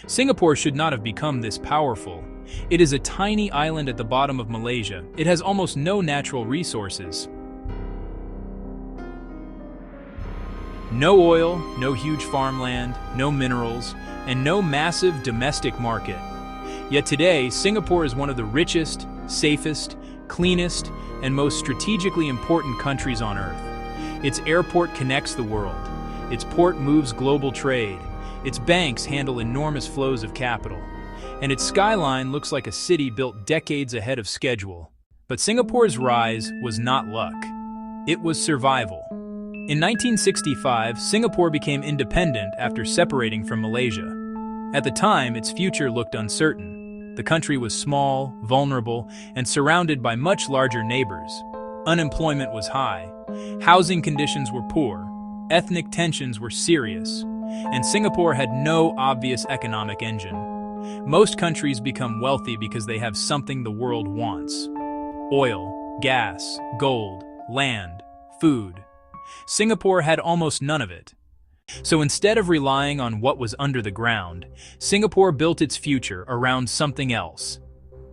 Singapore should not have become this powerful. It is a tiny island at the bottom of Malaysia. It has almost no natural resources. No oil, no huge farmland, no minerals, and no massive domestic market. Yet today, Singapore is one of the richest, safest, cleanest, and most strategically important countries on Earth. Its airport connects the world. Its port moves global trade. Its banks handle enormous flows of capital. And its skyline looks like a city built decades ahead of schedule. But Singapore's rise was not luck. It was survival. In 1965, Singapore became independent after separating from Malaysia. At the time, its future looked uncertain. The country was small, vulnerable, and surrounded by much larger neighbors. Unemployment was high. Housing conditions were poor. Ethnic tensions were serious. And Singapore had no obvious economic engine. Most countries become wealthy because they have something the world wants: oil, gas, gold, land, food. Singapore had almost none of it. So instead of relying on what was under the ground, Singapore built its future around something else: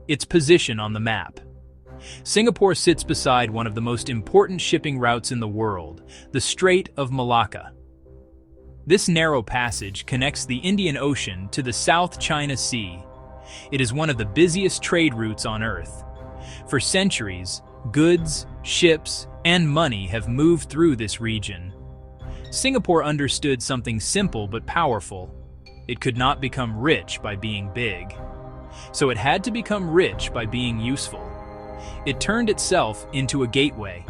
its position on the map. Singapore sits beside one of the most important shipping routes in the world, the Strait of Malacca. This narrow passage connects the Indian Ocean to the South China Sea. It is one of the busiest trade routes on Earth. For centuries, goods, ships, and money have moved through this region. Singapore understood something simple but powerful. It could not become rich by being big. So it had to become rich by being useful. It turned itself into a gateway,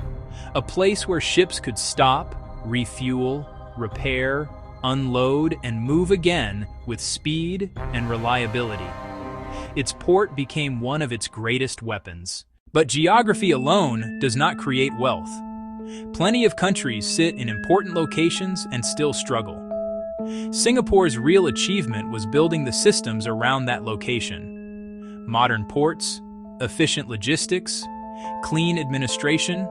a place where ships could stop, refuel, repair, unload, and move again with speed and reliability. Its port became one of its greatest weapons. But geography alone does not create wealth. Plenty of countries sit in important locations and still struggle. Singapore's real achievement was building the systems around that location. Modern ports, efficient logistics, clean administration,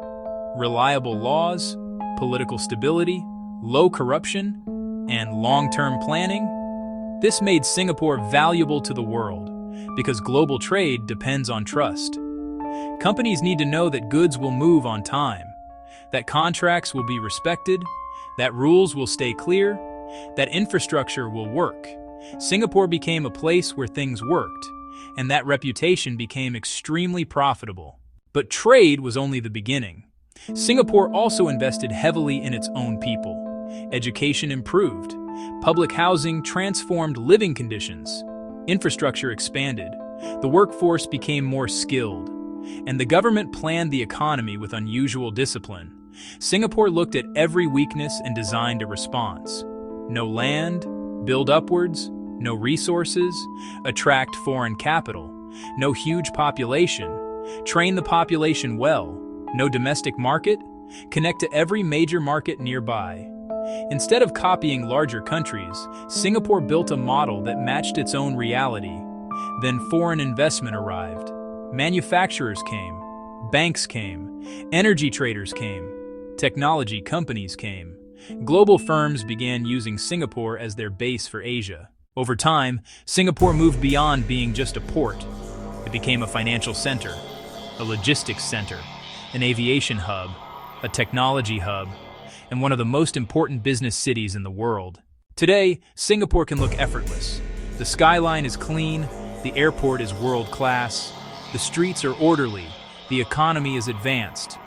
reliable laws, political stability, low corruption, and long-term planning. This made Singapore valuable to the world because global trade depends on trust. Companies need to know that goods will move on time, that contracts will be respected, that rules will stay clear, that infrastructure will work. Singapore became a place where things worked, and that reputation became extremely profitable. But trade was only the beginning. Singapore also invested heavily in its own people. Education improved. Public housing transformed living conditions. Infrastructure expanded. The workforce became more skilled. And the government planned the economy with unusual discipline. Singapore looked at every weakness and designed a response. No land, build upwards. No resources, attract foreign capital. No huge population, train the population well. No domestic market, connect to every major market nearby. Instead of copying larger countries, Singapore built a model that matched its own reality. Then foreign investment arrived. Manufacturers came, banks came, energy traders came, technology companies came. Global firms began using Singapore as their base for Asia. Over time, Singapore moved beyond being just a port. It became a financial center, a logistics center, an aviation hub, a technology hub, and one of the most important business cities in the world. Today, Singapore can look effortless. The skyline is clean, the airport is world-class, the streets are orderly, the economy is advanced.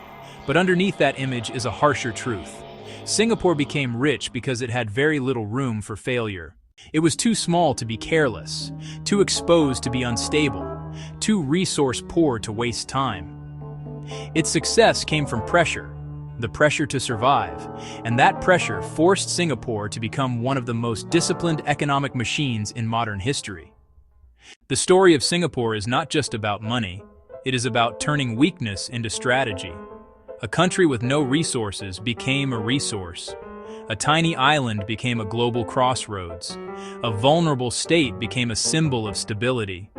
But underneath that image is a harsher truth. Singapore became rich because it had very little room for failure. It was too small to be careless, too exposed to be unstable, too resource-poor to waste time. Its success came from pressure, the pressure to survive, and that pressure forced Singapore to become one of the most disciplined economic machines in modern history. The story of Singapore is not just about money, it is about turning weakness into strategy. A country with no resources became a resource. A tiny island became a global crossroads. A vulnerable state became a symbol of stability.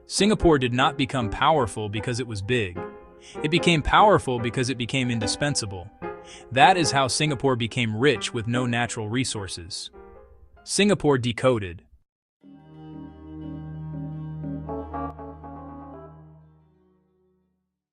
Singapore did not become powerful because it was big. It became powerful because it became indispensable. That is how Singapore became rich with no natural resources. Singapore Decoded.